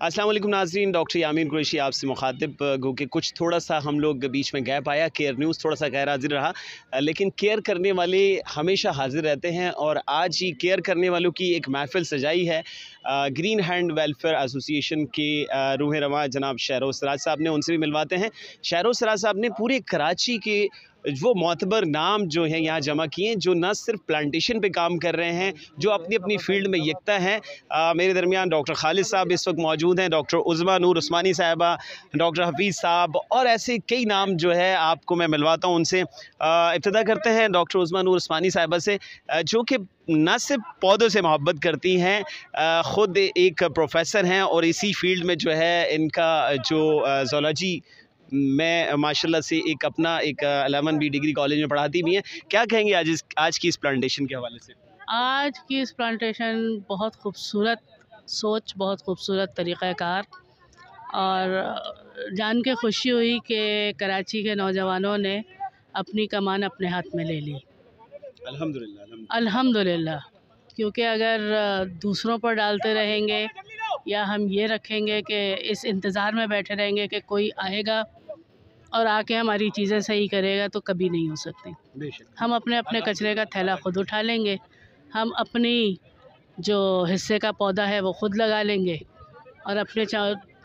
अस्सलाम वालेकुम नाज़रीन, डॉक्टर यामीन कुरैशी आपसे मुखातिब। गो कि कुछ थोड़ा सा हम लोग बीच में गैप आया, केयर न्यूज़ थोड़ा सा गैर हाजिर रहा, लेकिन केयर करने वाले हमेशा हाजिर रहते हैं। और आज ही केयर करने वालों की एक महफिल सजाई है ग्रीन हैंड वेलफेयर एसोसिएशन के रूह रवां जनाब शहरोज़ सिराज साहब ने। उनसे भी मिलवाते हैं। शहरोज़ सिराज साहब ने पूरे कराची के वो मोतबर नाम जो हैं यहाँ जमा किए, जो न सिर्फ प्लांटेशन पे काम कर रहे हैं, जो अपनी अपनी फील्ड में यकता हैं। मेरे दरमियान डॉक्टर खालिद साहब इस वक्त मौजूद हैं, डॉक्टर उज़मा नूर उस्मानी साहिबा, डॉक्टर हफीज़ साहब और ऐसे कई नाम जो है आपको मैं मिलवाता हूँ उनसे। इब्तिदा करते हैं डॉक्टर उज़मा नूर उस्मानी साहिबा से, जो कि न सिर्फ पौधों से मोहब्बत करती हैं, ख़ुद एक प्रोफेसर हैं और इसी फील्ड में जो है इनका जो ज़ूलॉजी मैं माशाल्लाह से एक अपना एक 11B डिग्री कॉलेज में पढ़ाती भी हैं। क्या कहेंगे आज की इस प्लांटेशन के हवाले से? आज की इस प्लांटेशन बहुत खूबसूरत सोच, बहुत खूबसूरत तरीक़ाकार, और जान के खुशी हुई कि कराची के नौजवानों ने अपनी कमान अपने हाथ में ले ली। अल्हम्दुलिल्लाह अल्हम्दुलिल्लाह। क्योंकि अगर दूसरों पर डालते रहेंगे या हम ये रखेंगे कि इस इंतज़ार में बैठे रहेंगे कि कोई आएगा और आके हमारी चीज़ें सही करेगा, तो कभी नहीं हो सकती। हम अपने अपने कचरे का थैला खुद उठा लेंगे, हम अपनी जो हिस्से का पौधा है वो खुद लगा लेंगे, और अपने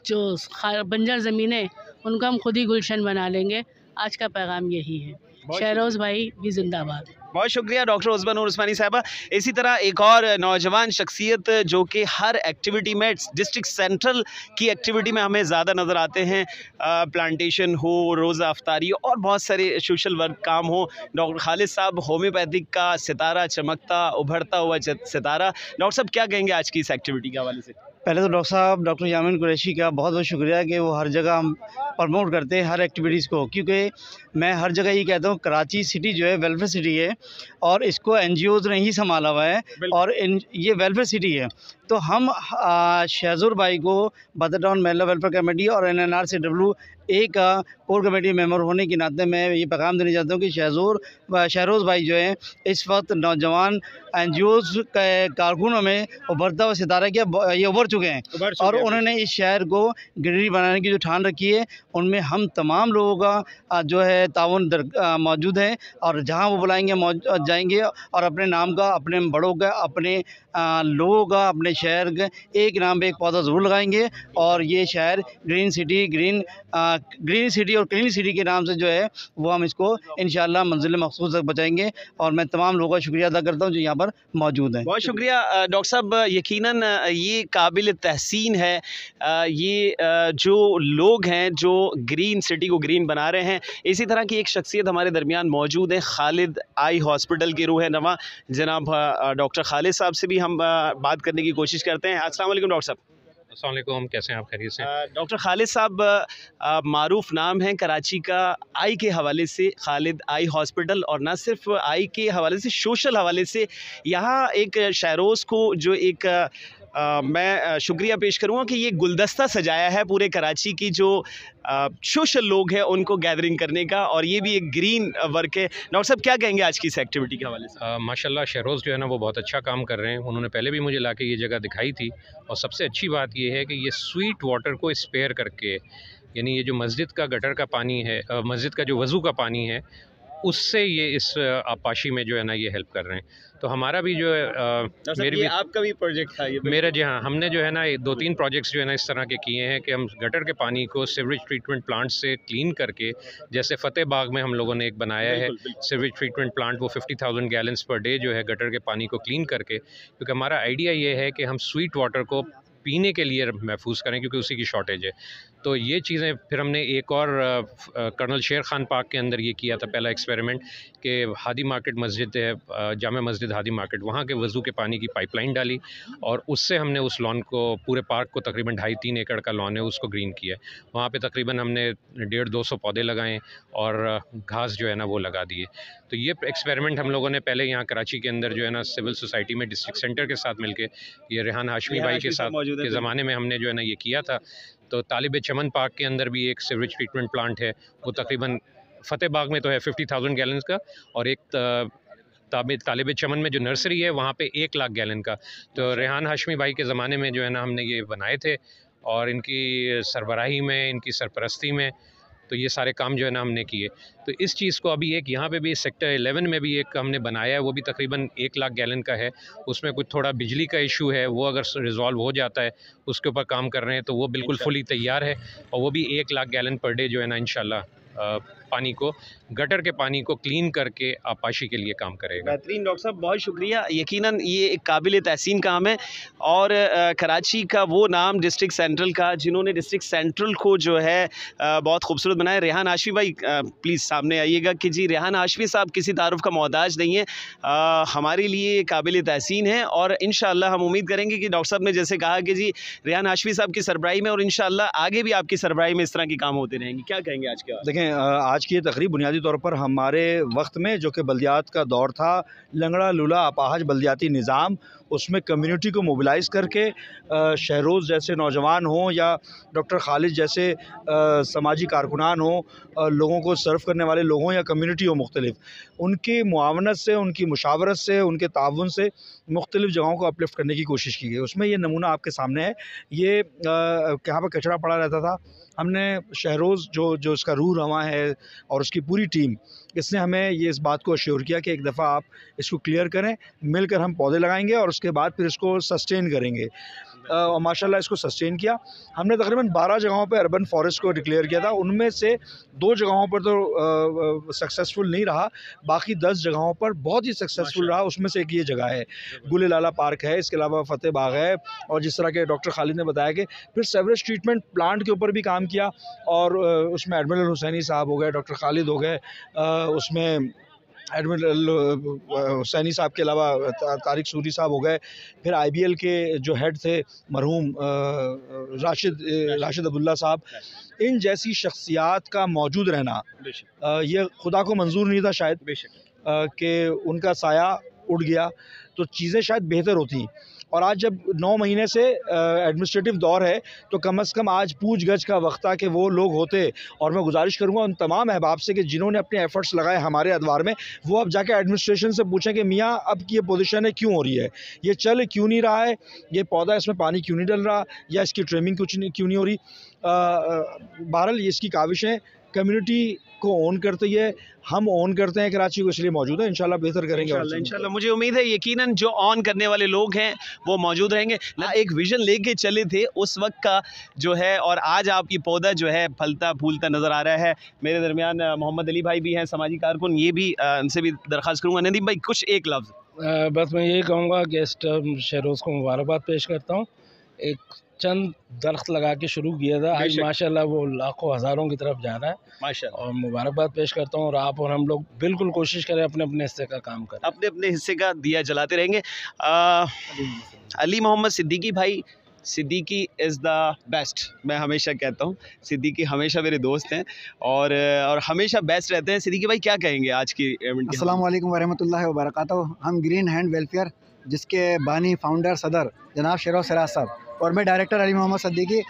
जो बंजर ज़मीनें उनको हम खुद ही गुलशन बना लेंगे। आज का पैगाम यही है। शहरोज़ भाई भी जिंदाबाद। बहुत शुक्रिया डॉक्टर उज़मा नूर उस्मानी साहिबा। इसी तरह एक और नौजवान शख्सियत जो कि हर एक्टिविटी में, डिस्ट्रिक्ट सेंट्रल की एक्टिविटी में हमें ज़्यादा नज़र आते हैं, प्लांटेशन हो, रोज़ा अफ्तारी और बहुत सारे सोशल वर्क काम हो, डॉक्टर खालिद साहब होम्योपैथिक का सितारा, चमकता उभरता हुआ सितारा। डॉक्टर साहब क्या कहेंगे आज की इस एक्टिविटी के हवाले से? पहले तो डॉक्टर साहब डॉक्टर यामीन कुरैशी का बहुत बहुत शुक्रिया कि वो हर जगह हम प्रमोट करते हैं हर एक्टिविटीज़ को, क्योंकि मैं हर जगह ये कहता हूँ कराची सिटी जो है वेलफेयर सिटी है और इसको NGOs ने ही संभाला हुआ है और ये वेलफेयर सिटी है। तो हम शहजोर भाई को बदर टाउन महिला वेलफेयर कमेटी और NNRCW का कोर कमेटी मेंबर होने के नाते मैं ये पैगाम देना चाहता हूँ कि शहरोज़ भाई जो है इस वक्त नौजवान NGOs के कारकुनों में उभरता हुआ सितारा क्या ये उभर चुके हैं और उन्होंने इस शहर को ग्रीनरी बनाने की जो ठान रखी है, उनमें हम तमाम लोगों का जो है ताउन मौजूद है और जहाँ वो बुलाएंगे जाएंगे और अपने नाम का, अपने बड़ों का, अपने लोगों का, अपने शहर का एक नाम पे एक पौधा ज़रूर लगाएंगे और ये शहर ग्रीन सिटी और क्लीन सिटी के नाम से जो है वो हम इसको इंशाअल्लाह मंजिल मखसूस तक बचाएंगे। और मैं तमाम लोगों का शुक्रिया अदा करता हूँ जो यहाँ पर मौजूद हैं। बहुत शुक्रिया डॉक्टर साहब। यकीनन ये काबिल तहसीन है, ये जो लोग हैं जो ग्रीन सिटी को ग्रीन बना रहे हैं। इसी तरह की एक शख्सियत हमारे दरमियान मौजूद है, खालिद आई हॉस्पिटल के रूह रवां जनाब डॉक्टर खालिद साहब से भी हम बात करने की कोशिश करते हैं। अस्सलाम वालेकुम डॉक्टर साहब। अस्सलाम वालेकुम, कैसे हैं आप? खैरियत से? डॉक्टर खालिद साहब मारूफ नाम है कराची का आई के हवाले से, खालिद आई हॉस्पिटल, और ना सिर्फ आई के हवाले से, सोशल हवाले से यहाँ एक शहरोज़ को जो एक मैं शुक्रिया पेश करूँगा कि ये गुलदस्ता सजाया है पूरे कराची की जो सोशल लोग हैं उनको गैदरिंग करने का, और ये भी एक ग्रीन वर्क है। डॉक्टर साहब क्या कहेंगे आज की इस एक्टिविटी के हवाले से? माशाल्लाह शहरोज़ जो है ना वो बहुत अच्छा काम कर रहे हैं। उन्होंने पहले भी मुझे लाके ये जगह दिखाई थी, और सबसे अच्छी बात ये है कि ये स्वीट वाटर को स्पेयर करके, यानी ये जो मस्जिद का गटर का पानी है, मस्जिद का जो वज़ू का पानी है, उससे ये इस आपाशी में जो है ना ये हेल्प कर रहे हैं। तो हमारा भी जो है मेरी आपका भी प्रोजेक्ट था ये? मेरा जी हाँ, हमने जो है ना 2-3 प्रोजेक्ट्स जो है ना इस तरह के किए हैं कि हम गटर के पानी को सीवरेज ट्रीटमेंट प्लांट से क्लीन करके, जैसे फ़तेह बाग में हम लोगों ने एक बनाया है सीवरेज ट्रीटमेंट प्लांट, वो 50,000 गैलन्स पर डे जो है गटर के पानी को क्लीन करके, क्योंकि हमारा आइडिया ये है कि हम स्वीट वाटर को पीने के लिए महफूज करें क्योंकि उसी की शॉर्टेज है। तो ये चीज़ें फिर हमने एक और कर्नल शेर खान पार्क के अंदर ये किया था पहला एक्सपेरिमेंट कि हादी मार्केट मस्जिद है, जामा मस्जिद हादी मार्केट, वहाँ के वज़ू के पानी की पाइपलाइन डाली और उससे हमने उस लॉन को, पूरे पार्क को, तकरीबन 2.5-3 एकड़ का लॉन है, उसको ग्रीन किया। वहाँ पे तकरीबन हमने 150-200 पौधे लगाए और घास जो है ना वो लगा दिए। तो ये एक्सपेरिमेंट हम लोगों ने पहले यहाँ कराची के अंदर जो है ना सिविल सोसाइटी में डिस्ट्रिक्ट सेंटर के साथ मिलके, ये रेहान हाशमी भाई के साथ के ज़माने में हमने जो है ना ये किया था। तो तालिब चमन पार्क के अंदर भी एक सीवरेज ट्रीटमेंट प्लांट है, वो तकरीबन फ़तेह बाग में तो है 50,000 गैलन्स का, और एक तालिब चमन में जो नर्सरी है वहाँ पे 1 लाख गैलन का। तो रेहान हाशमी भाई के ज़माने में जो है ना हमने ये बनाए थे और इनकी सरबराही में, इनकी सरपरस्ती में तो ये सारे काम जो है ना हमने किए। तो इस चीज़ को अभी एक यहाँ पे भी सेक्टर 11 में भी एक हमने बनाया है, वो भी तकरीबन 1 लाख गैलन का है। उसमें कुछ थोड़ा बिजली का इशू है, वो अगर रिजॉल्व हो जाता है उसके ऊपर काम कर रहे हैं, तो वो बिल्कुल फुली तैयार है और वो भी 1 लाख गैलन पर डे जो है ना इंशाल्लाह पानी को, गटर के पानी को क्लीन करके आपाशी के लिए काम करेगा। बेहतरीन डॉक्टर साहब, बहुत शुक्रिया। यकीनन ये एक काबिल तहसीन काम है और कराची का वो नाम डिस्ट्रिक्ट सेंट्रल का, जिन्होंने डिस्ट्रिक्ट सेंट्रल को जो है बहुत खूबसूरत बनाया। रेहान हाशमी भाई प्लीज़ सामने आइएगा कि जी रेहान हाशमी साहब किसी तारुफ का मोहताज नहीं है, हमारे लिए काबिल तहसीन है और इंशाअल्लाह हम उम्मीद करेंगे कि डॉक्टर साहब ने जैसे कहा कि जी रेहान हाशमी साहब की सरबराही में और इंशाअल्लाह आगे भी आपकी सरबराही में इस तरह के काम होते रहेंगे। क्या कहेंगे आज के? देखें, आज की ये तकरीब बुनियादी तौर पर हमारे वक्त में जो कि बल्दियात का दौर था, लंगड़ा लूला अपाहज बल्दियाती निज़ाम, उसमें कम्युनिटी को मोबिलाइज़ करके शहरोज़ जैसे नौजवान हों या डॉक्टर खालिद जैसे समाजी कारकुनान हों, लोगों को सर्व करने वाले लोग हों या कम्युनिटी हो मुख्तलिफ, उनकी मुआवनत से, उनकी मुशावरत से, उनके ताउन से मुख्तलिफ़ जगहों को अपलिफ्ट करने की कोशिश की गई। उसमें ये नमूना आपके सामने है। ये कहाँ पर कचरा पड़ा रहता था, हमने शहरोज़ जो इसका रूह रवां है और उसकी पूरी टीम, इसने हमें ये इस बात को अश्योर किया कि एक दफ़ा आप इसको क्लियर करें, मिलकर हम पौधे लगाएंगे और उसके बाद फिर इसको सस्टेन करेंगे। और माशाल्लाह इसको सस्टेन किया हमने। तकरीबन 12 जगहों पे अर्बन फॉरेस्ट को डिक्लेयर किया था, उनमें से 2 जगहों पर तो सक्सेसफुल नहीं रहा, बाकी 10 जगहों पर बहुत ही सक्सेसफुल रहा। उसमें से एक ये जगह है, गुल लाला पार्क है, इसके अलावा फतेह बाग है, और जिस तरह के डॉक्टर खालिद ने बताया कि फिर सेवरेज ट्रीटमेंट प्लांट के ऊपर भी काम किया और उसमें एडमिरल हुसैनी साहब हो गए, डॉक्टर खालिद हो गए, उसमें एडमिरल हुसैनी साहब के अलावा तारिक सूरी साहब हो गए, फिर IBL के जो हेड थे मरहूम राशिद अब्दुल्ला साहब। इन जैसी शख्सियात का मौजूद रहना ये खुदा को मंजूर नहीं था शायद कि उनका साया उड़ गया तो चीज़ें शायद बेहतर होती। और आज जब 9 महीने से एडमिनिस्ट्रेटिव दौर है तो कम से कम आज पूछ गछ का वक्त था कि वो लोग होते। और मैं गुजारिश करूँगा उन तमाम अहबाब से कि जिन्होंने अपने एफ़र्ट्स लगाए हमारे अदवार में, वो अब जाके एडमिनिस्ट्रेशन से पूछें कि मियाँ अब की ये पोजीशन है क्यों हो रही है, ये चल क्यों नहीं रहा है, ये पौधा इसमें पानी क्यों नहीं डल रहा, या इसकी ट्रिमिंग क्यों नहीं हो रही। बहरहाल ये इसकी काविशें कम्युनिटी को ओन करती है, हम ओन करते हैं कराची को, इसलिए मौजूद है। इंशाल्लाह बेहतर करेंगे इंशाल्लाह। मुझे उम्मीद है यकीनन जो ऑन करने वाले लोग हैं वो मौजूद रहेंगे। ना एक विजन लेके चले थे उस वक्त का जो है, और आज आप ये पौधा जो है फलता फूलता नज़र आ रहा है। मेरे दरमियान मोहम्मद अली भाई भी हैं, समाजी कारकुन, ये भी उनसे भी दरख्वास्त करूँगा। नदीम भाई कुछ एक लफ्ज़। बस मैं यही कहूँगा कि इस शहरोज़ को मुबारकबाद पेश करता हूँ। एक चंद दरख्त लगा के शुरू किया था, आज माशाल्लाह वो लाखों हज़ारों की तरफ जा रहा है माशाल्लाह, और मुबारकबाद पेश करता हूँ। और आप और हम लोग बिल्कुल कोशिश करें अपने अपने हिस्से का काम करें, अपने अपने हिस्से का दिया जलाते रहेंगे। अली मोहम्मद सिद्दीकी भाई, सिद्दीकी इज़ द बेस्ट, मैं हमेशा कहता हूँ। सिद्दीकी हमेशा मेरे दोस्त हैं और हमेशा बेस्ट रहते हैं। सिद्दीकी भाई क्या कहेंगे आज की इवेंट? अस्सलाम वालेकुम वरहमतुल्लाहि वबरकातुहू। हम ग्रीन हैंड वेलफेयर, जिसके बानी फाउंडर सदर जनाब शेरोज़ सिराज साहब और मैं डायरेक्टर अली मोहम्मद सिद्दीकी।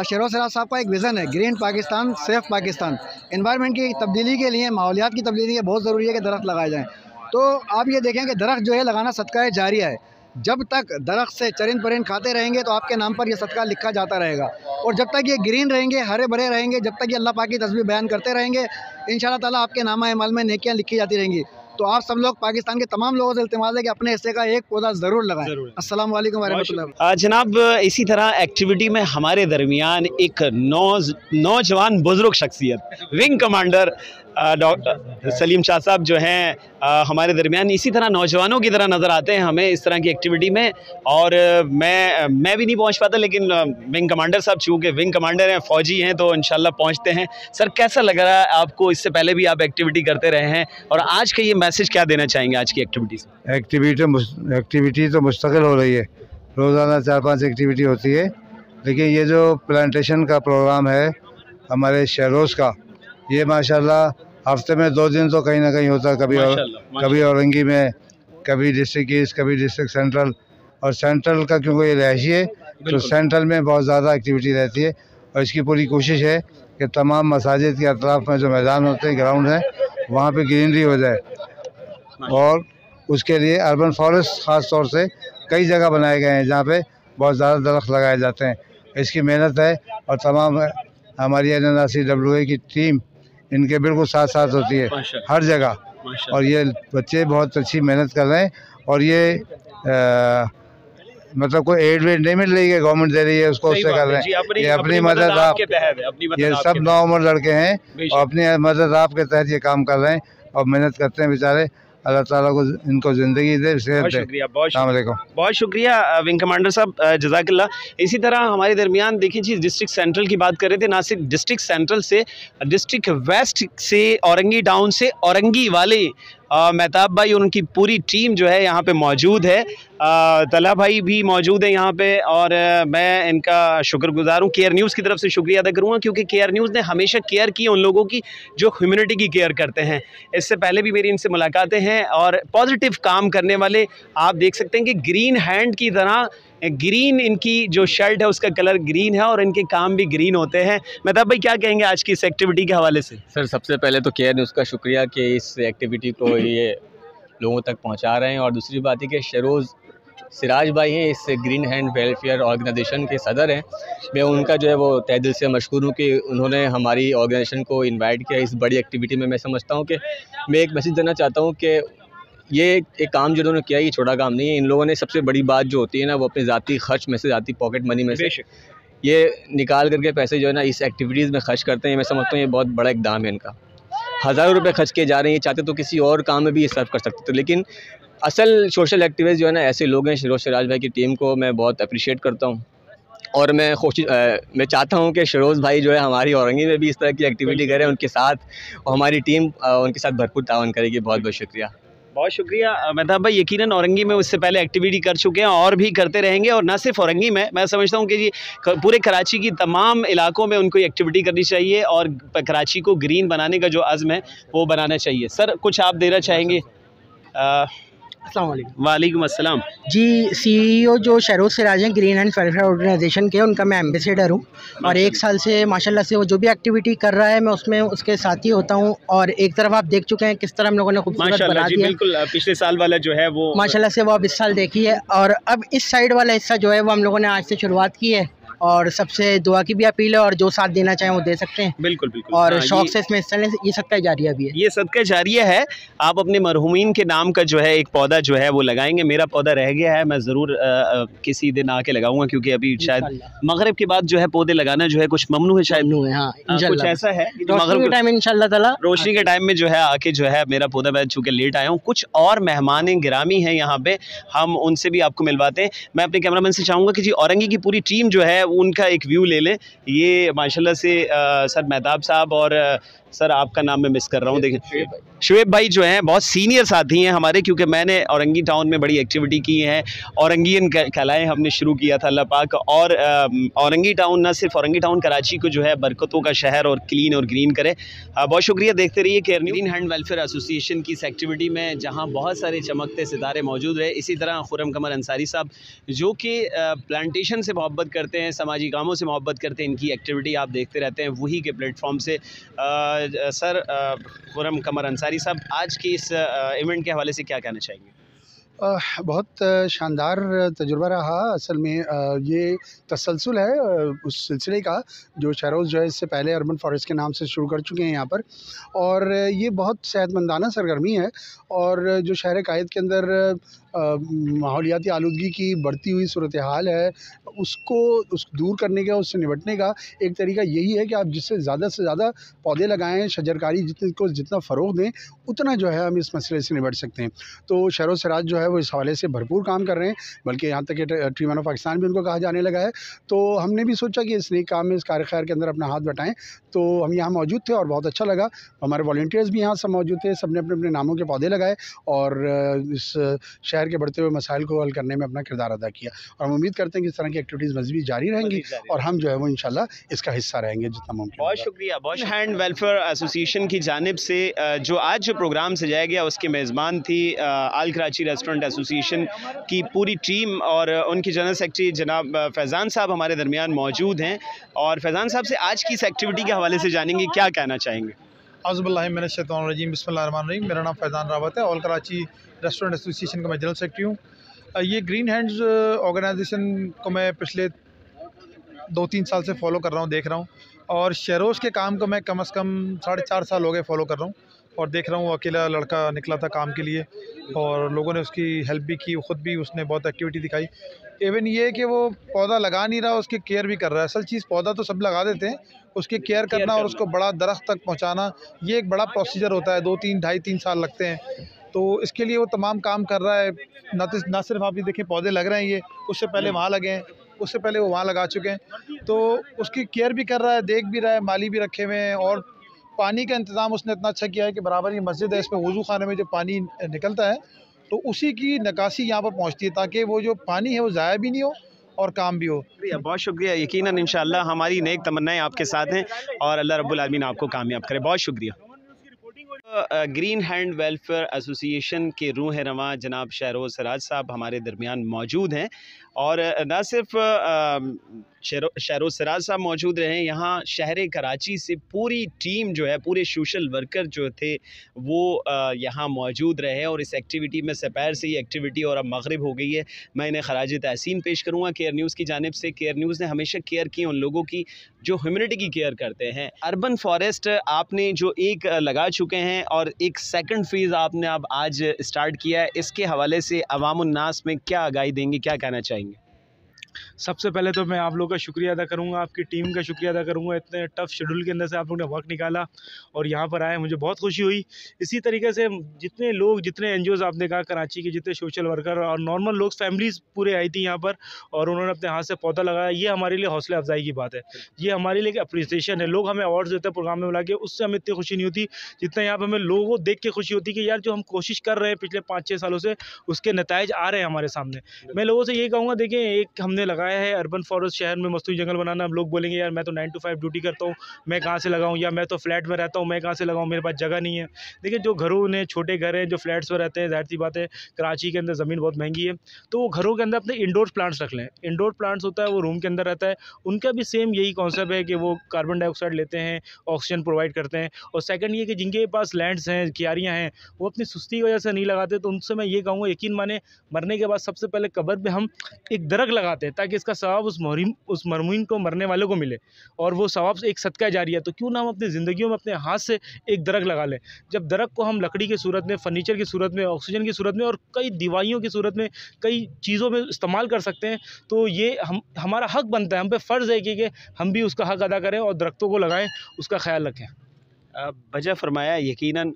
शेरोज़ सिराज साहब का एक विज़न है green Pakistan, safe Pakistan. Environment की तब्दीली के लिए, माहौलियात की तब्दीली के लिए बहुत ज़रूरी है कि दरख्त लगाए जाएँ। तो आप ये देखें कि दरख्त जो है लगाना सदका जारिया है। जब तक दरख्त से चरिंद परिंद खाते रहेंगे तो आपके नाम पर यह सदका लिखा जाता रहेगा, और जब तक ये ग्रीन रहेंगे, हरे भरे रहेंगे, जब तक ये अल्लाह पाक की तस्बीह बयान करते रहेंगे, इंशाअल्लाह ताला आपके नामा-ए-अमाल में नेकियां लिखी जाती रहेंगी। तो आप सब लोग, पाकिस्तान के तमाम लोगों से इल्तिमास है कि अपने हिस्से का एक पौधा ज़रूर लगाएं। अस्सलाम वालेकुम वरहमतुल्लाह। जनाब, इसी तरह एक्टिविटी में हमारे दरमियान एक नौजवान बुजुर्ग शख्सियत, wing commander doctor Salim Shah साहब जो हैं हमारे दरमियान इसी तरह नौजवानों की तरह नज़र आते हैं हमें इस तरह की एक्टिविटी में। और मैं भी नहीं पहुंच पाता, लेकिन विंग कमांडर साहब चूँकि विंग कमांडर हैं, फ़ौजी हैं, तो इंशाल्लाह पहुंचते हैं। सर कैसा लग रहा है आपको? इससे पहले भी आप एक्टिविटी करते रहे हैं, और आज का ये मैसेज क्या देना चाहेंगे आज की एक्टिविटी से? एक्टिविटी तो मुस्तकिल हो रही है, रोज़ाना 4-5 एक्टिविटी होती है, लेकिन ये जो प्लांटेशन का प्रोग्राम है हमारे शहरोज़ का, ये माशाल्लाह हफ्ते में 2 दिन तो कहीं ना कहीं होता है। कभी औरंगी में, कभी डिस्ट्रिक्ट ईस्ट, कभी डिस्ट्रिक्ट सेंट्रल। और सेंट्रल का क्योंकि ये रहायशी है तो सेंट्रल में बहुत ज़्यादा एक्टिविटी रहती है, और इसकी पूरी कोशिश है कि तमाम मसाजिद के अतराफ़ में जो मैदान होते हैं, ग्राउंड हैं, वहाँ पे ग्रीनरी हो जाए। और उसके लिए अर्बन फॉरेस्ट ख़ास तौर से कई जगह बनाए गए हैं जहाँ पे बहुत ज़्यादा दरख्त लगाए जाते हैं। इसकी मेहनत है और तमाम हमारी NNRCWA की टीम इनके बिल्कुल साथ साथ होती है हर जगह, और ये बच्चे बहुत अच्छी मेहनत कर रहे हैं। और ये मतलब कोई एड वेड नहीं मिल रही है, गवर्नमेंट दे रही है उसको, उससे कर रहे हैं। ये अपनी मदद आप, ये सब नौउम्र लड़के हैं और अपनी मदद आप के तहत ये काम कर रहे हैं और मेहनत करते हैं बेचारे। अल्लाह ताला को इनको ज़िंदगी दे, सेहत दे। बहुत शुक्रिया विंग कमांडर साहब, जज़ाकल्लाह। इसी तरह हमारे दरमियान देखिए जी, डिस्ट्रिक्ट सेंट्रल की बात कर रहे थे, ना सिर्फ डिस्ट्रिक्ट सेंट्रल से, डिस्ट्रिक्ट वेस्ट से, औरंगी टाउन से, औरंगी वाले मेहताब भाई और उनकी पूरी टीम जो है यहाँ पे मौजूद है। तला भाई भी मौजूद है यहाँ पे, और मैं इनका शुक्रगुजार हूँ। केयर न्यूज़ की तरफ से शुक्रिया अदा करूँगा, क्योंकि केयर न्यूज़ ने हमेशा केयर की उन लोगों की जो ह्यूमैनिटी की केयर करते हैं। इससे पहले भी मेरी इनसे मुलाकातें हैं और पॉजिटिव काम करने वाले आप देख सकते हैं कि ग्रीन हैंड की तरह ग्रीन इनकी जो शर्ट है उसका कलर ग्रीन है और इनके काम भी ग्रीन होते हैं। मेहताब भाई क्या कहेंगे आज की इस एक्टिविटी के हवाले से? सर सबसे पहले तो केयर न्यूज़ का शुक्रिया कि इस एक्टिविटी को ये लोगों तक पहुंचा रहे हैं, और दूसरी बात है कि शरोज़ सिराज भाई हैं, इस ग्रीन हैंड वेलफेयर ऑर्गेनाइजेशन के सदर हैं। मैं उनका जो है वो तहे दिल से मशकूर हूँ कि उन्होंने हमारी ऑर्गेनाइजेशन को इन्वाइट किया इस बड़ी एक्टिविटी में। मैं समझता हूँ कि मैं एक मैसेज देना चाहता हूँ कि ये एक काम जो उन्होंने किया ये छोटा काम नहीं है। इन लोगों ने सबसे बड़ी बात जो होती है ना, वो अपने ज़ाती खर्च में से, ज़ाती पॉकेट मनी में से ये निकाल करके पैसे जो है ना इस एक्टिविटीज़ में खर्च करते हैं। मैं समझता हूँ ये बहुत बड़ा इक़दाम है इनका। हज़ारों रुपए खर्च किए जा रहे हैं, ये चाहते तो किसी और काम में भी ये सर्व कर सकते थे, लेकिन असल सोशल एक्टिविस्ट जो है ना ऐसे लोग हैं। शरोज़ सिराज भाई की टीम को मैं बहुत अप्रिशिएट करता हूँ, और मैं चाहता हूँ कि शरोज़ भाई जो है हमारी औरंगी में भी इस तरह की एक्टिविटी करें उनके साथ, और हमारी टीम उनके साथ भरपूर तावन करेगी। बहुत बहुत शुक्रिया। बहुत शुक्रिया मेहताब भाई। यकीनन औरंगी में उससे पहले एक्टिविटी कर चुके हैं और भी करते रहेंगे, और ना सिर्फ औरंगी में, मैं समझता हूँ कि जी पूरे कराची की तमाम इलाकों में उनको एक्टिविटी करनी चाहिए और कराची को ग्रीन बनाने का जो अज़्म है वो बनाना चाहिए। सर कुछ आप देना चाहेंगे? वालेकुम अस्सलाम जी। CEO जो शरोज़ सिराज हैं ग्रीन एंड वेलफेयर ऑर्गेनाइजेशन के, उनका मैं एम्बेसडर हूँ, और 1 साल से माशाल्लाह से वो जो भी एक्टिविटी कर रहा है मैं उसमें उसके साथ ही होता हूँ। और एक तरफ आप देख चुके हैं किस तरह हम लोगों ने खूबसूरत बना दिया। बिल्कुल, पिछले साल वाला जो है वो माशाल्लाह से वो अब इस साल देखी है, और अब इस साइड वाला हिस्सा जो है वो हम लोगों ने आज से शुरुआत की है, और सबसे दुआ की भी अपील है, और जो साथ देना चाहें वो दे सकते हैं। बिल्कुल बिल्कुल, और शौक से इसमें हिस्सा लें। ये सदका जारिया भी है, ये सदका जारिया है। आप अपने मरहूमीन के नाम का जो है एक पौधा जो है वो लगाएंगे। मेरा पौधा रह गया है, मैं ज़रूर किसी दिन आके लगाऊंगा, क्योंकि अभी शायद मगरिब के बाद जो है पौधे लगाना जो है कुछ ममनू है शायद। कुछ ऐसा है मगरिब के टाइम इंशाल्लाह ताला, रोशनी के टाइम में जो है आके जो है मेरा पौधा, मैं चूँकि लेट आया हूँ। कुछ और मेहमान गिरामी हैं यहाँ पे, हम उनसे भी आपको मिलवाते हैं। मैं अपने कैमरामैन से चाहूँगा कि जी औरंगी की पूरी टीम जो है उनका एक व्यू ले लें। ये माशाल्लाह से सर मेहताब साहब, और सर आपका नाम मैं मिस कर रहा हूँ, देखिए शुएब भाई जो हैं बहुत सीनियर साथी हैं हमारे, क्योंकि मैंने औरंगी टाउन में बड़ी एक्टिविटी की है। औरंगियन कहलाएँ हमने शुरू किया था, अल्लाह पाक। और औरंगी टाउन, ना सिर्फ औरंगी टाउन, कराची को जो है बरकतों का शहर और क्लीन और ग्रीन करे। बहुत शुक्रिया। देखते रहिए care news. Green hand welfare association की इस एक्टिविटी में जहाँ बहुत सारे चमकते सितारे मौजूद रहे, इसी तरह खुर्रम कमर अंसारी साहब जो कि प्लांटेशन से मोहब्बत करते हैं, समाजी कामों से मोहब्बत करते हैं, इनकी एक्टिविटी आप देखते रहते हैं वही के प्लेटफॉर्म से। सर खुर्रम कमर अंसारी साहब, आज की इस इवेंट के हवाले से क्या कहना चाहेंगे? बहुत शानदार तजुर्बा रहा। असल में ये तसलसल है उस सिलसिले का जो शरोज़ जो है इससे पहले अर्बन फॉरेस्ट के नाम से शुरू कर चुके हैं यहाँ पर, और ये बहुत सेहतमंदाना सरगर्मी है। और जो शहर कायद के अंदर माहौलियाती आलूदगी की बढ़ती हुई सूरत हाल है, उसको दूर करने का, उससे निपटने का एक तरीका यही है कि आप जिससे ज़्यादा से ज़्यादा पौधे लगाएं, शजरकारी जितना फ़रोग़ दें, उतना जो है हम इस मसले से निपट सकते हैं। तो शरोज़ सिराज जो है वो इस हवाले से भरपूर काम कर रहे हैं, बल्कि यहाँ तक कि ट्री मैन ऑफ पाकिस्तान भी उनको कहा जाने लगा है। तो हमने भी सोचा कि इस नेक काम में, इस कार खैर के अंदर अपना हाथ बटाएँ। तो हम यहाँ मौजूद थे और बहुत अच्छा लगा। हमारे वॉलंटियर्स भी यहाँ सब मौजूद थे, सब ने अपने अपने नामों के पौधे लगाए और इस शहर के बढ़ते हुए मसाइल को हल करने में अपना किरदार अदा किया। और हम उम्मीद करते हैं कि इस तरह की एक्टिविटीज़ मज़ीद जारी रहेंगी और हम जो है वो इंशाल्लाह इसका हिस्सा रहेंगे जितना मुमकिन। बहुत शुक्रिया। बहुत हैंड वेलफेयर एसोसिएशन की जानिब से जो आज जो प्रोग्राम सजाया गया उसके मेज़बान थी आल कराची रेस्टोरेंट एसोसिएशन की पूरी टीम, और उनकी जनरल सेक्रेटरी जनाब फैज़ान साहब हमारे दरमियान मौजूद हैं। और फैज़ान साहब से आज की इस एक्टिविटी के हवाले से जानेंगे, क्या कहना चाहेंगे? औज़ुबिल्लाहिमिनश्शैतानिर्रजीम, बिस्मिल्लाहिर्रहमानिर्रहीम। मेरा नाम फैज़ान रावत है, ऑल कराची रेस्टोरेंट एसोसिएशन का मैं जनरल सेक्रेटरी हूँ। ये ग्रीन हैंड्स ऑर्गेनाइजेशन को मैं पिछले 2-3 साल से फॉलो कर रहा हूँ, देख रहा हूँ। और शेरोज़ के काम को मैं कम से कम 4.5 साल हो गए फॉलो कर रहा हूँ और देख रहा हूँ। वो अकेला लड़का निकला था काम के लिए और लोगों ने उसकी हेल्प भी की, ख़ुद भी उसने बहुत एक्टिविटी दिखाई। इवन ये कि वो पौधा लगा नहीं रहा, उसकी केयर भी कर रहा है। असल चीज़ पौधा तो सब लगा देते हैं, उसकी केयर करना और उसको बड़ा दरख्त तक पहुँचाना ये एक बड़ा प्रोसीजर होता है। 2-3 ढाई-3 साल लगते हैं। तो इसके लिए वो तमाम काम कर रहा है। ना सिर्फ आप ये देखें पौधे लग रहे हैं, ये उससे पहले वहाँ लगे हैं, उससे पहले वो वहाँ लगा चुके हैं। तो उसकी केयर भी कर रहा है, देख भी रहा है, माली भी रखे हुए हैं और पानी का इंतज़ाम उसने इतना अच्छा किया है कि बराबर ये मस्जिद है, इसमें वज़ू खाने में जो पानी निकलता है तो उसी की निकासी यहाँ पर पहुँचती है ताकि वो जो पानी है वो ज़ाया भी नहीं हो और काम भी हो। बहुत शुक्रिया। यकीनन इंशाअल्लाह हमारी नेक तमन्नाएं आपके साथ हैं और अल्लाह रब्बुल आलमीन आपको कामयाब करे। बहुत शुक्रिया। ग्रीन हैंड वेलफेयर एसोसिएशन के रूह रवां जनाब शहरोज़ सिराज साहब हमारे दरमियान मौजूद हैं और न सिर्फ शहरोज़ सिराज साहब मौजूद रहे, यहाँ शहर कराची से पूरी टीम जो है, पूरे सोशल वर्कर जो थे वो यहाँ मौजूद रहे और इस एक्टिविटी में सपैर से ही एक्टिविटी और अब मगरिब हो गई है। मैं इन्हें खराज तहसीन पेश करूँगा केयर न्यूज़ की जानिब से। केयर न्यूज़ ने हमेशा केयर की उन लोगों की जो ह्यूमनिटी की केयर करते हैं। अर्बन फॉरेस्ट आपने जो एक लगा चुके हैं और एक सेकंड फेज़ आपने अब आज स्टार्ट किया है, इसके हवाले से अवामुन्नास में क्या आगाही देंगे, क्या कहना चाहेंगे? सबसे पहले तो मैं आप लोगों का शुक्रिया अदा करूंगा, आपकी टीम का शुक्रिया अदा करूंगा। इतने टफ शेड्यूल के अंदर से आप लोगों ने वक्त निकाला और यहाँ पर आए, मुझे बहुत खुशी हुई। इसी तरीके से जितने लोग, जितने एनजीओज़ आपने कहा कराची के, जितने सोशल वर्कर और नॉर्मल लोग, फैमिलीज़ पूरे आई थी यहाँ पर और उन्होंने अपने हाथ से पौधा लगाया। ये हमारे लिए हौसला अफजाई की बात है, ये हमारे लिए अप्रिसिएशन है। लोग हमें अवार्ड्स देते हैं प्रोग्राम में बुला के, उससे हमें इतनी खुशी नहीं होती जितना यहाँ पर हमें लोगों को देख के खुशी होती कि यार जो हम कोशिश कर रहे हैं पिछले 5-6 सालों से, उसके नताइज आ रहे हैं हमारे सामने। मैं लोगों से यही कहूँगा, देखें, एक हमने लगाया है अर्बन फॉरेस्ट, शहर में मस्तूरी जंगल बनाना। हम लोग बोलेंगे यार मैं तो 9 to 5 ड्यूटी करता हूँ, मैं कहाँ से लगाऊँ, या मैं तो फ्लैट में रहता हूँ, मैं कहाँ से लगाऊँ, मेरे पास जगह नहीं है। देखिए, जो घरों ने छोटे घर हैं, जो फ्लैट्स में रहते हैं, ज़ाहिर सी बात है कराची के अंदर ज़मीन बहुत महंगी है, तो वो घरों के अंदर अपने इंडोर प्लांट्स रख लें। इंडोर प्लांट्स होता है वो रूम के अंदर रहता है, उनका भी सेम यही कॉन्सेप्ट है कि वो कार्बन डाइऑक्साइड लेते हैं, ऑक्सीजन प्रोवाइड करते हैं। और सेकंड ये कि जिनके पास लैंड्स हैं, क्यारियाँ हैं, वो अपनी सुस्ती की वजह से नहीं लगाते, तो उनसे मैं ये कहूँगा, यकीन माने, मरने के बाद सबसे पहले कब्र पे हम एक दरख्त लगाते हैं ताकि इसका सवाब उस मरहूम को, मरने वालों को मिले, और वो सवाब से एक सदका जारी है। तो क्यों ना हम अपनी ज़िंदगियों में अपने हाथ से एक दरख्त लगा लें। जब दरख्त को हम लकड़ी की सूरत में, फर्नीचर की सूरत में, ऑक्सीजन की सूरत में और कई दवाइयों की सूरत में, कई चीज़ों में इस्तेमाल कर सकते हैं, तो ये हमारा हक बनता है, हम पे फ़र्ज़ है कि हम भी उसका हक अदा करें और दरख्तों को लगाएं, उसका ख्याल रखें। वजह फरमाया। यकीनन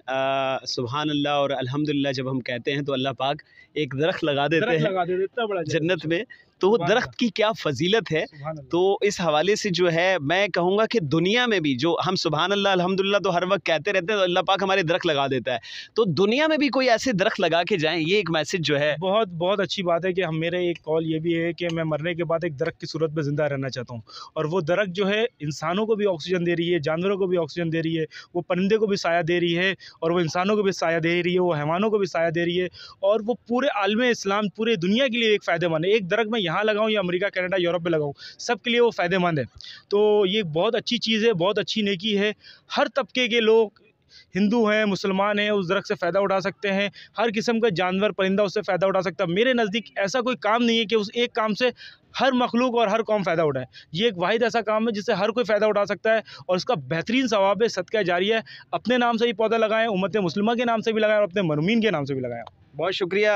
सुभान अल्लाह और अल्हम्दुलिल्लाह जब हम कहते हैं तो अल्लाह पाक एक दरख्त लगा देते हैं इतना बड़ा जन्नत में, तो वो दरख्त की क्या फजीलत है। तो इस हवाले से जो है मैं कहूँगा कि दुनिया में भी जो हम सुभान अल्लाह अल्हम्दुलिल्लाह तो हर वक्त कहते रहते हैं, तो अल्लाह पाक हमारे दरख्त लगा देता है। तो दुनिया में भी कोई ऐसे दरख्त लगा के जाएं, ये एक मैसेज जो है बहुत बहुत अच्छी बात है कि हम, मेरे एक कॉल ये भी है कि मैं मरने के बाद एक दरख्त की सूरत में ज़िंदा रहना चाहता हूँ, और वो दरख्त जो है इंसानों को भी ऑक्सीजन दे रही है, जानवरों को भी ऑक्सीजन दे रही है, वो परिंदे को भी साया दे रही है, और वो इंसानों को भी साया दे रही है, वो हैवानों को भी साया दे रही है, और वो पूरे आलम इस्लाम, पूरे दुनिया के लिए एक फ़ायदेमंद है। एक दरख्त मैं यहाँ लगाऊँ या अमेरिका, कनाडा, यूरोप में लगाऊँ, सब के लिए वो फ़ायदेमंद है। तो ये बहुत अच्छी चीज़ है, बहुत अच्छी नेकी है। हर तबके के लोग, हिंदू हैं, मुसलमान हैं, उस दरख्त से फ़ायदा उठा सकते हैं। हर किस्म का जानवर, परिंदा उससे फ़ायदा उठा सकता है। मेरे नज़दीक ऐसा कोई काम नहीं है कि उस एक काम से हर मखलूक और हर कौम फ़ायदा उठाए। ये एक वाहिद ऐसा काम है जिससे हर कोई फ़ायदा उठा सकता है, और इसका बेहतरीन सवाब है, सदका जारिया है। अपने नाम से ही पौधा लगाएं, उम्मत मुस्लिमा के नाम से भी लगाएं और अपने मरहूमीन के नाम से भी लगाएं। बहुत शुक्रिया।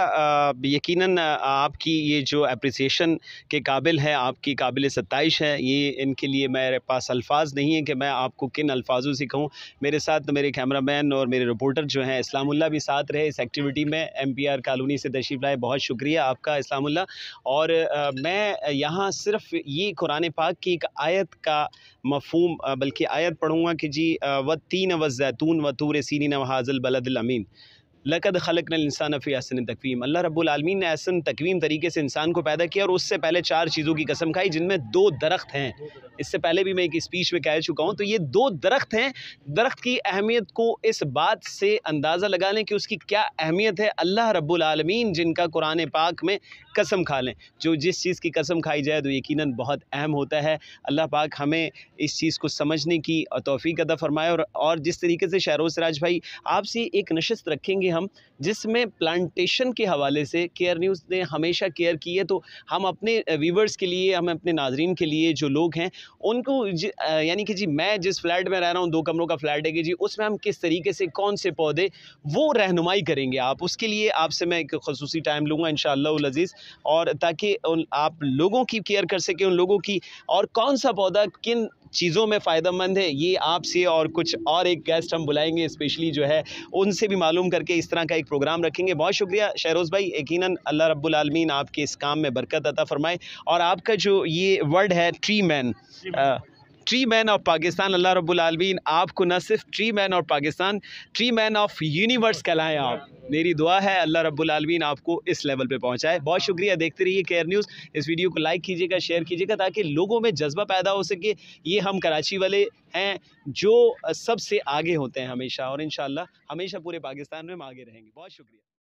यकीनन आपकी ये जो अप्रिसिएशन के काबिल है, आपकी काबिल सत्ताइश है, ये इनके लिए मेरे पास अल्फाज नहीं है कि मैं आपको किन अल्फाजों से कहूँ। मेरे साथ मेरे कैमरामैन और मेरे रिपोर्टर जो हैं इस्लामुल्लाह भी साथ रहे इस एक्टिविटी में, MPR कॉलोनी से तशरीफ़ लाए। बहुत शुक्रिया आपका इस्लामुल्लाह। और मैं यहाँ सिर्फ ये कुरान पाक की एक आयत का मफ़हूम, बल्कि आयत पढ़ूँगा कि जी वत्तीन वज़ैतून वतूर सीनीन वहाज़ल बलदिल अमीन लक़द ख़लक़नल इंसान फ़ी अहसन तक़वीम। अल्लाह रब्बुल आलमीन ने अहसन तक़वीम तरीके से इंसान को पैदा किया और उससे पहले 4 चीज़ों की कसम खाई, जिनमें 2 दरख्त हैं। इससे पहले भी मैं एक स्पीच में कह चुका हूँ। तो ये 2 दरख्त हैं। दरख्त की अहमियत को इस बात से अंदाज़ा लगा लें कि उसकी क्या अहमियत है। अल्लाह रब्बुल आलमीन जिनका कुरान पाक में कसम खा लें, जो जिस चीज़ की कसम खाई जाए तो यकीनन बहुत अहम होता है। अल्लाह पाक हमें इस चीज़ को समझने की तौफ़ीक अता फ़रमाए। और जिस तरीके से शहरोज़ सिराज भाई आपसे एक नशिस्त रखेंगे हम, जिसमें प्लांटेशन के हवाले से केयर न्यूज़ ने हमेशा केयर की है। तो हम अपने व्यूवर्स के लिए, हम अपने नाजरीन के लिए जो लोग हैं उनको यानी कि जी मैं जिस फ्लैट में रह रहा हूँ, 2 कमरों का फ्लैट है कि जी उसमें हम किस तरीके से कौन से पौधे वो रहनुमाई करेंगे आप, उसके लिए आपसे मैं एक ख़ुसूसी टाइम लूँगा इंशाअल्लाह अज़ीज़, और ताकि आप लोगों की केयर कर सकें, उन लोगों की, और कौन सा पौधा किन चीज़ों में फ़ायदेमंद है, ये आपसे और कुछ और एक गेस्ट हम बुलाएंगे स्पेशली जो है उनसे भी मालूम करके इस तरह का एक प्रोग्राम रखेंगे। बहुत शुक्रिया शहरोज़ भाई, यकीनन अल्लाह रब्बुल आलमीन आपके इस काम में बरकत अता फरमाए, और आपका जो ये वर्ड है ट्री मैन ऑफ पाकिस्तान, अल्लाह रब्बुल आलमीन आपको न सिर्फ tree man of Pakistan, tree man of universe कहलाएं आप। मेरी दुआ है अल्लाह रब्बुल आलमीन आपको इस लेवल पे पहुंचाए। बहुत शुक्रिया, देखते रहिए केयर न्यूज़। इस वीडियो को लाइक कीजिएगा, शेयर कीजिएगा, ताकि लोगों में जज्बा पैदा हो सके। ये हम कराची वाले हैं जो सबसे आगे होते हैं हमेशा, और इंशाअल्लाह हमेशा पूरे पाकिस्तान में हम आगे रहेंगे। बहुत शुक्रिया।